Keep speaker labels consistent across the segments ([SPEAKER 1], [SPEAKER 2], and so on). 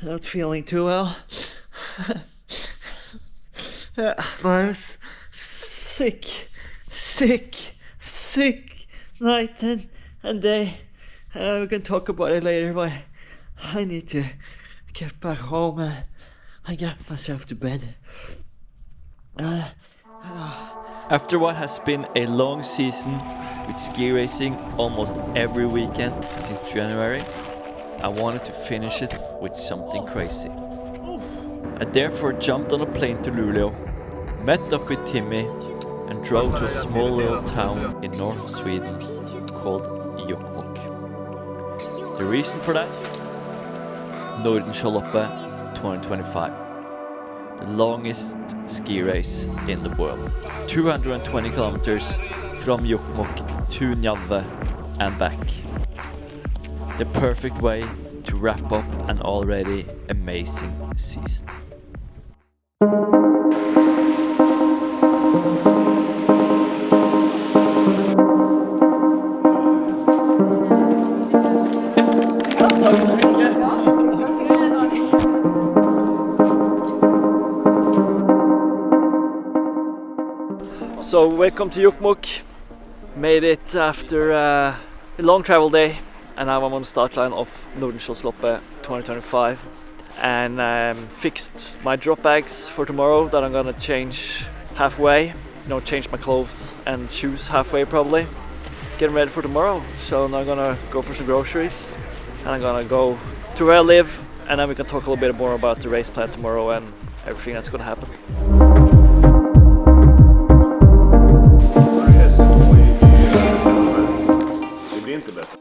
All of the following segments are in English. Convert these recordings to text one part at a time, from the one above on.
[SPEAKER 1] Not feeling too well. But I was sick night and day. We can talk about it later, but I need to get back home and get myself to bed.
[SPEAKER 2] After what has been a long season with ski racing almost every weekend since January, I wanted to finish it with something crazy. I therefore jumped on a plane to Luleå, met up with Timmy, and drove to a small little town in north Sweden called Jokkmokk. The reason for that? Nordenskioldloppet 2025. The longest ski race in the world. 220 kilometers from Jokkmokk to Njavve and back. The perfect way to wrap up an already amazing season.
[SPEAKER 1] Tack så mycket. So welcome to Jokkmokk. Made it after a long travel day, and now I'm on the start line of Nordenskioldloppet 2025, and fixed my drop bags for tomorrow that I'm gonna change halfway. Change my clothes and shoes halfway probably. Getting ready for tomorrow. So now I'm gonna go for some groceries, and I'm gonna go to where I live, and then we can talk a little bit more about the race plan tomorrow and everything that's gonna happen.
[SPEAKER 3] Det blir inte bättre.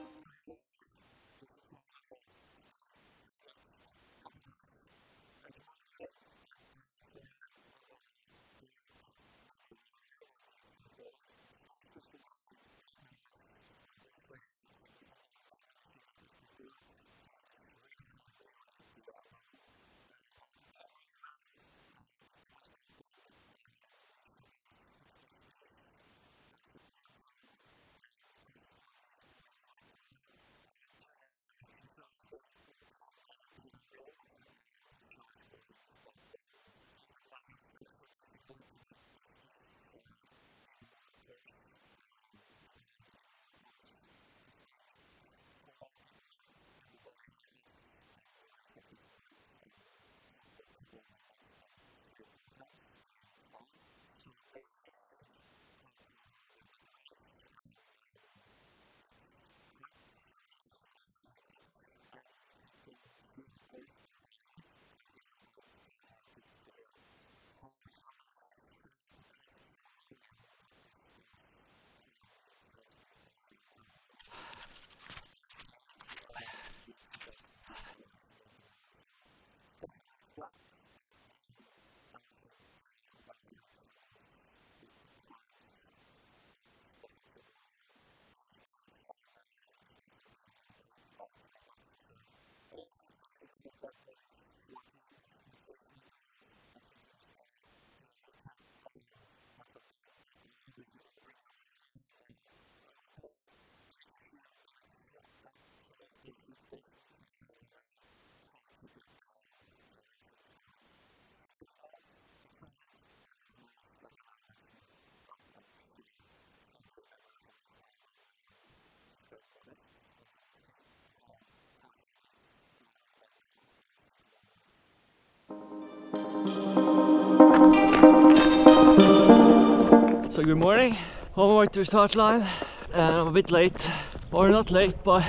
[SPEAKER 1] So good morning, on my way to the start line, and I'm a bit late, or not late, but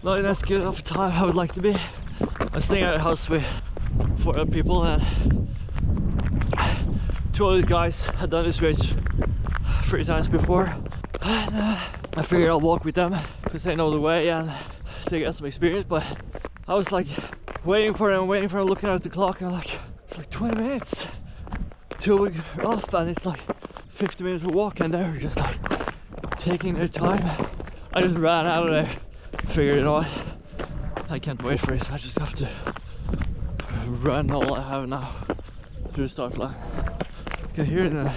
[SPEAKER 1] not in as good of a time I would like to be. I'm staying at a house with 4 other people, and 2 of these guys had done this race 3 times before, and I figured I'll walk with them because they know the way and they got some experience. But I was like waiting for them, looking at the clock, and I'm like, it's like 20 minutes till we're off, and it's like 50 minutes of walk, and they were just like taking their time. I just ran out of there, figured, I can't wait for this, I just have to run all I have now through the start line. You can hear it in the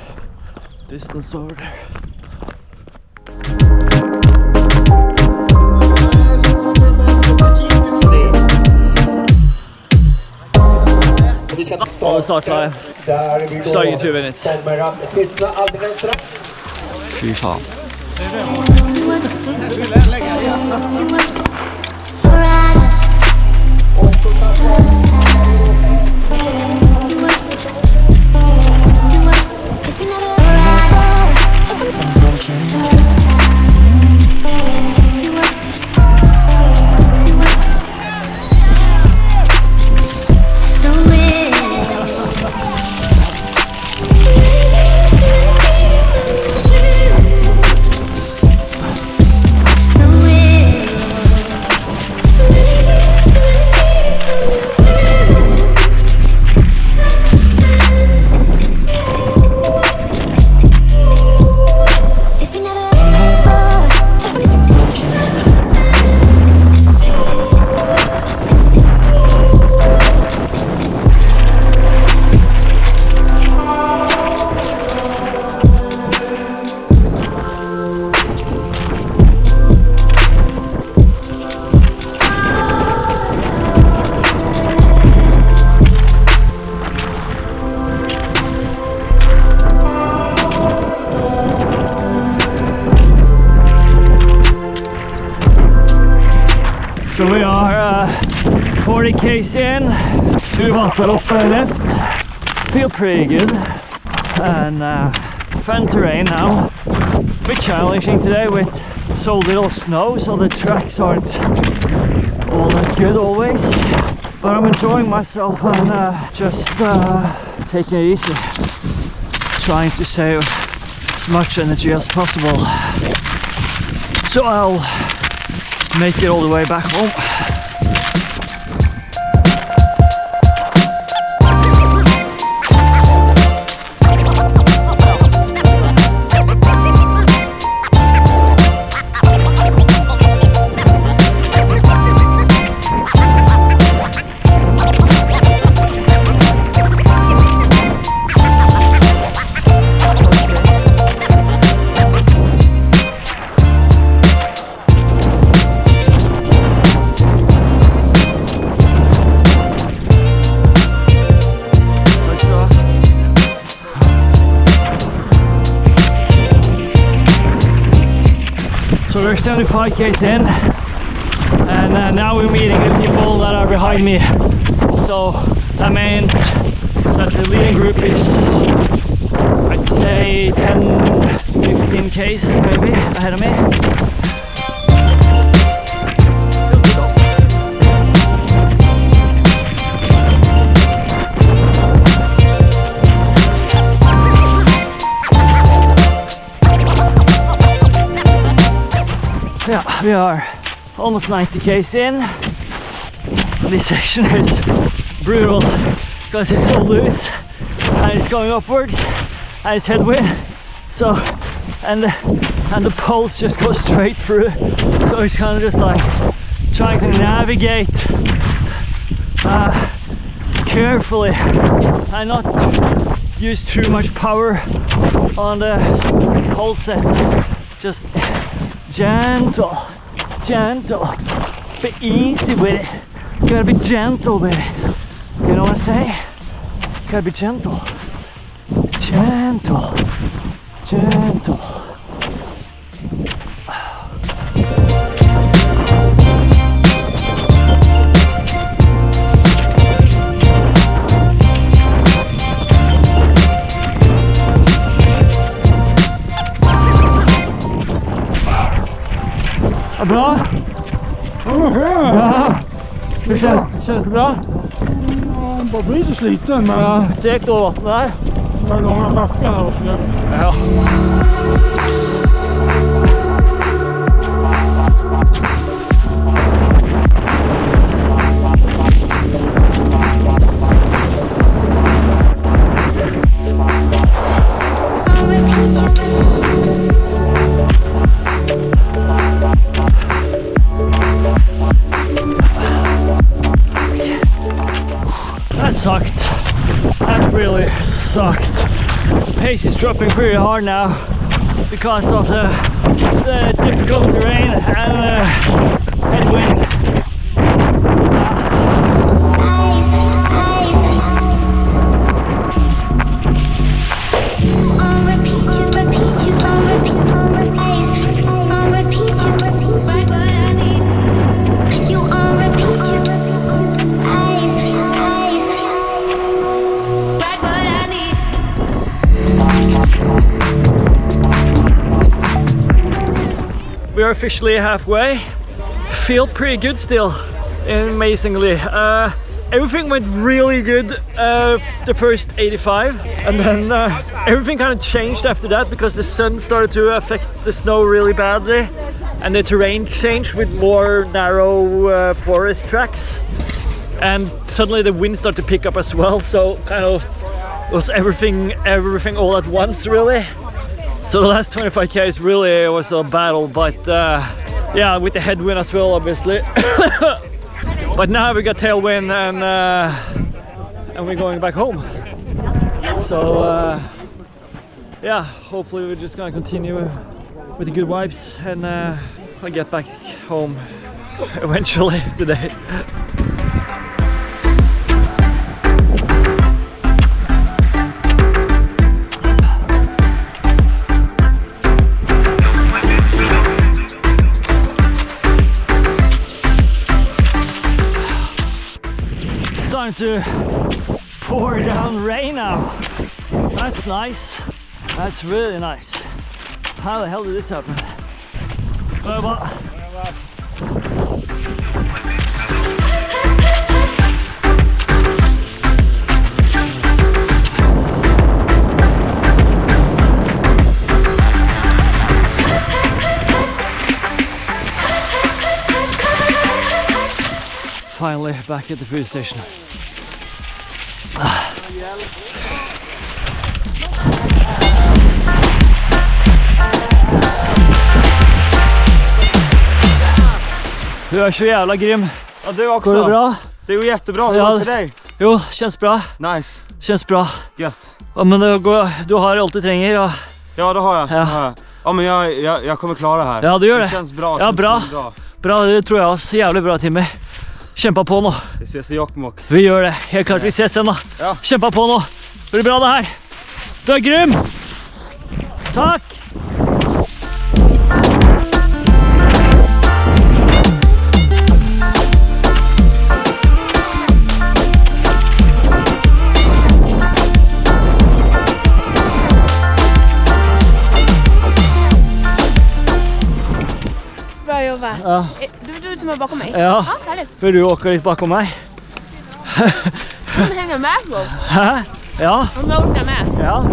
[SPEAKER 1] distance over there. On the start line. Starting in 2 minutes.
[SPEAKER 2] Fy faen.
[SPEAKER 1] So we are 40 k's in, Nordenskioldloppet left. Feel pretty good and fun terrain now. A bit challenging today with so little snow, so the tracks aren't all that good always. But I'm enjoying myself and just taking it easy, trying to save as much energy as possible. So I'll make it all the way back home. So we're 75 k's in, and now we're meeting the people that are behind me. So that means that the leading group is, I'd say, 10-15 k's maybe ahead of me. Yeah, we are almost 90 k's in. This section is brutal because it's so loose and it's going upwards and it's headwind. So and the poles just go straight through. So it's kind of just like trying to navigate carefully and not use too much power on the pole set. Just gentle, be easy with it. You gotta be gentle with it. You know what I'm saying? You gotta be gentle. Gentle. Bra? Ja. Hur känns det bra?
[SPEAKER 4] Ja, bara blir lite sliten, men
[SPEAKER 1] Ja, direkt över vattnet där.
[SPEAKER 4] de här långa backarna och så.
[SPEAKER 1] Ja. That sucked. That really sucked. Pace is dropping pretty hard now because of the difficult terrain and headwind. we are officially halfway. Feel pretty good still, amazingly. Everything went really good the first 85, and then everything kind of changed after that because the sun started to affect the snow really badly, and the terrain changed with more narrow forest tracks, and suddenly the wind started to pick up as well. So kind of was everything all at once, really. So the last 25Ks really was a battle, but yeah, with the headwind as well, obviously. But now we got tailwind, and we're going back home. So yeah, hopefully we're just gonna continue with the good vibes, and I'll get back home eventually today. To pour down rain now. That's nice. That's really nice. How the hell did this happen? Finally back at the food station. Du är så jävla grym.
[SPEAKER 5] Ja, du också.
[SPEAKER 1] Går det bra?
[SPEAKER 5] Det går jättebra. Hur
[SPEAKER 1] Ja.
[SPEAKER 5] för dig?
[SPEAKER 1] Jo, känns bra.
[SPEAKER 5] Nice.
[SPEAKER 1] Känns bra.
[SPEAKER 5] Gött.
[SPEAKER 1] Ja, men du har allt du tränger. Ja,
[SPEAKER 5] Ja, det har jag.
[SPEAKER 1] Ja.
[SPEAKER 5] Det har jag. Ja, men jag kommer klara det här.
[SPEAKER 1] ja du gör det.
[SPEAKER 5] Det känns bra.
[SPEAKER 1] Ja, bra.
[SPEAKER 5] Bra.
[SPEAKER 1] Bra, det tror jag också. Jävligt bra, Timmy. Kämpa på nu.
[SPEAKER 5] Vi ses i Jokkmokk.
[SPEAKER 1] Vi gör det. Helt klart, vi ses sen då.
[SPEAKER 5] Ja.
[SPEAKER 1] Kämpa på nu. Det blir bra det här. Du är grym. Tack.
[SPEAKER 6] Bra jobbat.
[SPEAKER 1] Ja.
[SPEAKER 6] Du som är bakom mig?
[SPEAKER 1] Ja,
[SPEAKER 6] Ja, härligt.
[SPEAKER 1] för du åker lite bakom mig.
[SPEAKER 6] De hänger med då.
[SPEAKER 1] Hä? Ja.
[SPEAKER 6] De orkar med.
[SPEAKER 1] Ja.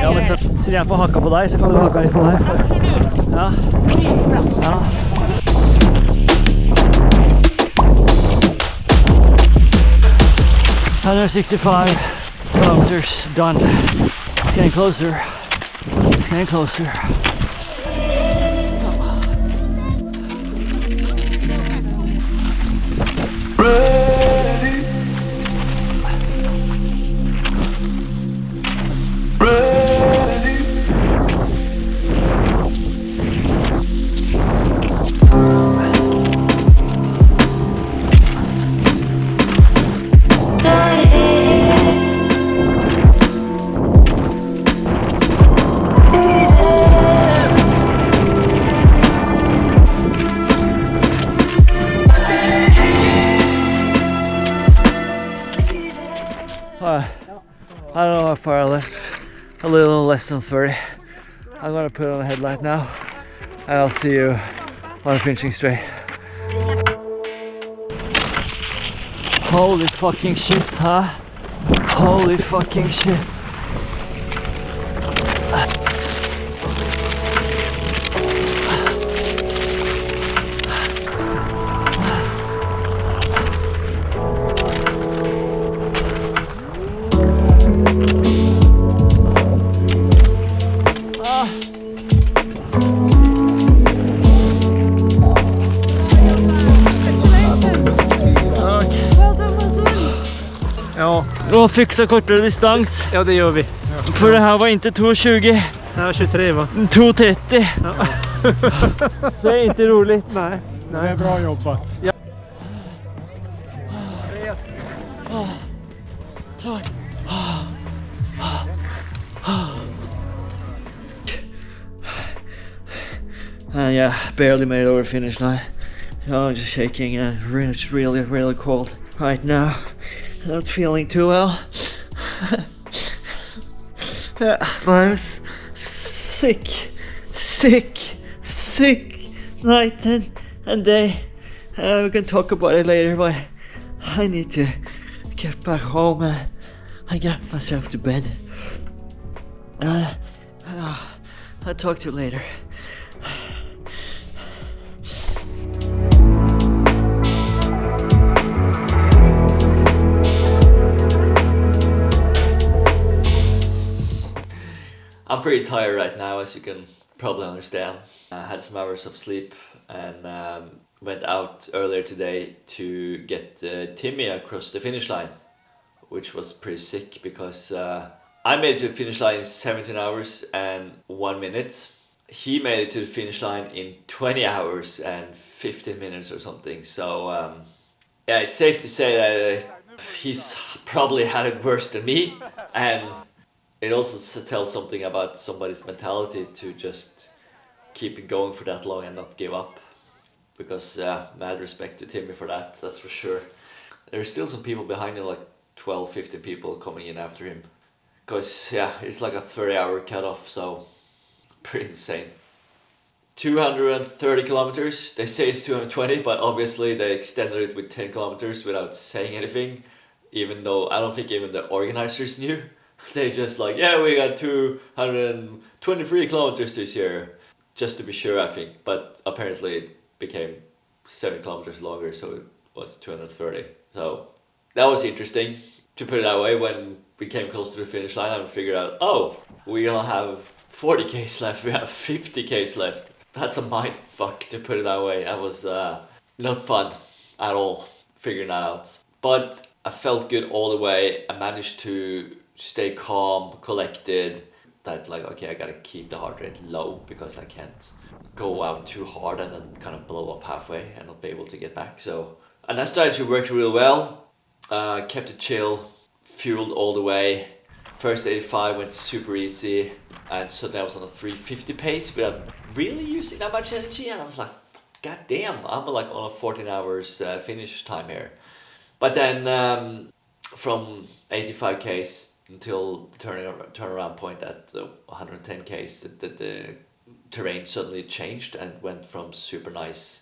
[SPEAKER 1] Ja, men så jag får hacka på dig så kan du hacka lite på mig. Ja. Ja. $165 kilometers done. It's getting closer. It's getting closer. I don't know how far I left. A little less than 30. I'm gonna put on a headlight now, and I'll see you on the finishing straight. Holy fucking shit, huh? Holy fucking shit.
[SPEAKER 4] Ja,
[SPEAKER 1] Och fixa kortare distans.
[SPEAKER 4] ja, det gör vi.
[SPEAKER 1] För det här var inte 2.20,
[SPEAKER 4] Det var 23 va?
[SPEAKER 1] 2.30. Det är inte roligt.
[SPEAKER 4] Nej. Det är bra jobbat. Ja.
[SPEAKER 1] Tack. Yeah, barely made it over the finish line. I'm just shaking and it's really cold right now. Not feeling too well. I was sick. night and day. We can talk about it later, but I need to get back home and get myself to bed. I'll talk to you later.
[SPEAKER 2] I'm pretty tired right now, as you can probably understand. I had some hours of sleep and went out earlier today to get Timmy across the finish line, which was pretty sick because I made it to the finish line in 17 hours and 1 minute. He made it to the finish line in 20 hours and 15 minutes or something. So yeah, it's safe to say that he's probably had it worse than me, and it also tells something about somebody's mentality to just keep it going for that long and not give up. Because mad respect to Timmy for that, that's for sure. There's still some people behind him, like 12, 15 people coming in after him. Because yeah, it's like a 30-hour cutoff, so pretty insane. 230 kilometers, they say it's 220, but obviously they extended it with 10 kilometers without saying anything. Even though I don't think even the organizers knew. They just like, yeah, we got 223 kilometers this year. Just to be sure, I think. But apparently it became 7 kilometers longer, so it was 230. So that was interesting, to put it that way. When we came close to the finish line, I figured out, oh, we don't have 40 k's left, we have 50 k's left. That's a mind fuck, to put it that way. That was not fun at all, figuring that out. But I felt good all the way. I managed to stay calm, collected. That like, okay, I gotta keep the heart rate low because I can't go out too hard and then kind of blow up halfway and not be able to get back. So, and that strategy worked really well. Kept it chill, fueled all the way. First 85 went super easy, and suddenly I was on a 350 pace without really using that much energy, and I was like, god damn, I'm like on a 14 hours finish time here. But then from 85 k's until the turnaround point at 110 k's, the terrain suddenly changed and went from super nice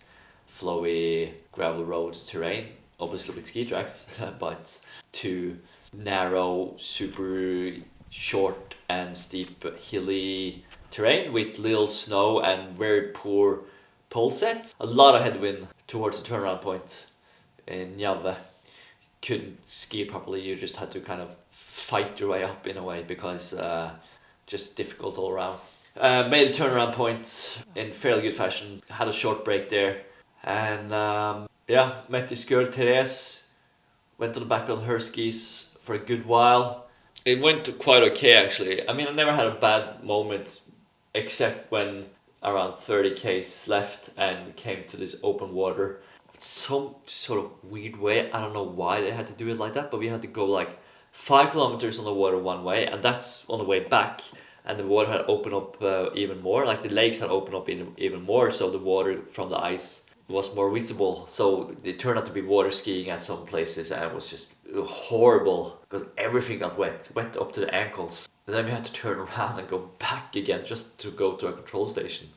[SPEAKER 2] flowy gravel road terrain, obviously with ski tracks, but to narrow, super short and steep hilly terrain with little snow and very poor pole set. A lot of headwind towards the turnaround point in Njave. Couldn't ski properly, you just had to kind of fight your way up in a way because just difficult all around. Made a turnaround point in fairly good fashion, had a short break there, and yeah, met this girl Therese, went on the back of her skis for a good while. It went quite okay actually. I mean, I never had a bad moment except when around 30 k's left and we came to this open water. Some sort of weird way, I don't know why they had to do it like that, but we had to go like 5 kilometers on the water one way, and that's on the way back, and the water had opened up even more, like the lakes had opened up even more, so the water from the ice was more visible. So it turned out to be water skiing at some places, and it was just horrible because everything got wet up to the ankles. And then we had to turn around and go back again just to go to a control station.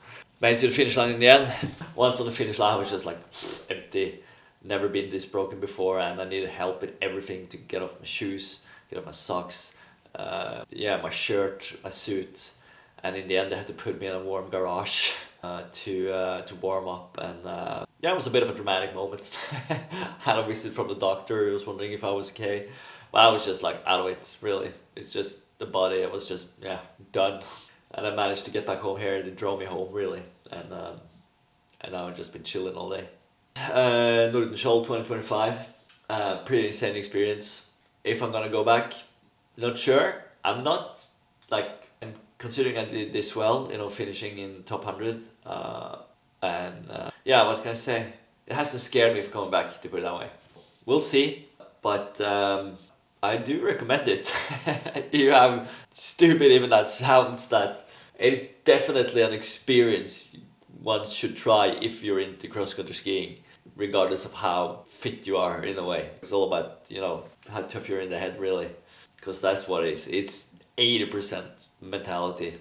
[SPEAKER 2] Made it to the finish line in the end. Once on the finish line I was just like empty, never been this broken before, and I needed help with everything to get off my shoes, get off my socks, yeah, my shirt, my suit, and in the end they had to put me in a warm garage to warm up, and yeah, it was a bit of a dramatic moment. Had a visit from the doctor, he was wondering if I was okay. Well, I was just like out of it, really. It's just the body, it was just, yeah, done. And I managed to get back home here, and it drove me home really, and now I've just been chilling all day. Nordenskioldloppet 2025, pretty insane experience. If I'm gonna go back, not sure. I'm not, like, I'm considering I did this well, you know, finishing in top 100, yeah, what can I say? It hasn't scared me for coming back, to put it that way. We'll see, but I do recommend it. You have stupid even that sounds, that it is definitely an experience one should try if you're into cross-country skiing, regardless of how fit you are in a way. It's all about, you know, how tough you're in the head really, because that's what it is. It's 80% mentality,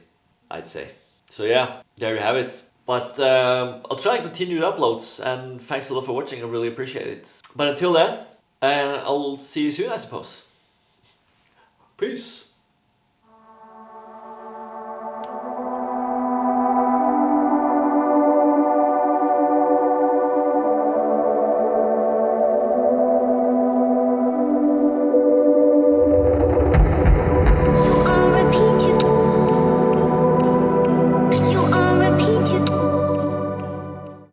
[SPEAKER 2] I'd say. So yeah, there you have it. But I'll try and continue the uploads, and thanks a lot for watching, I really appreciate it. But until then, I'll see you soon, I suppose. Peace.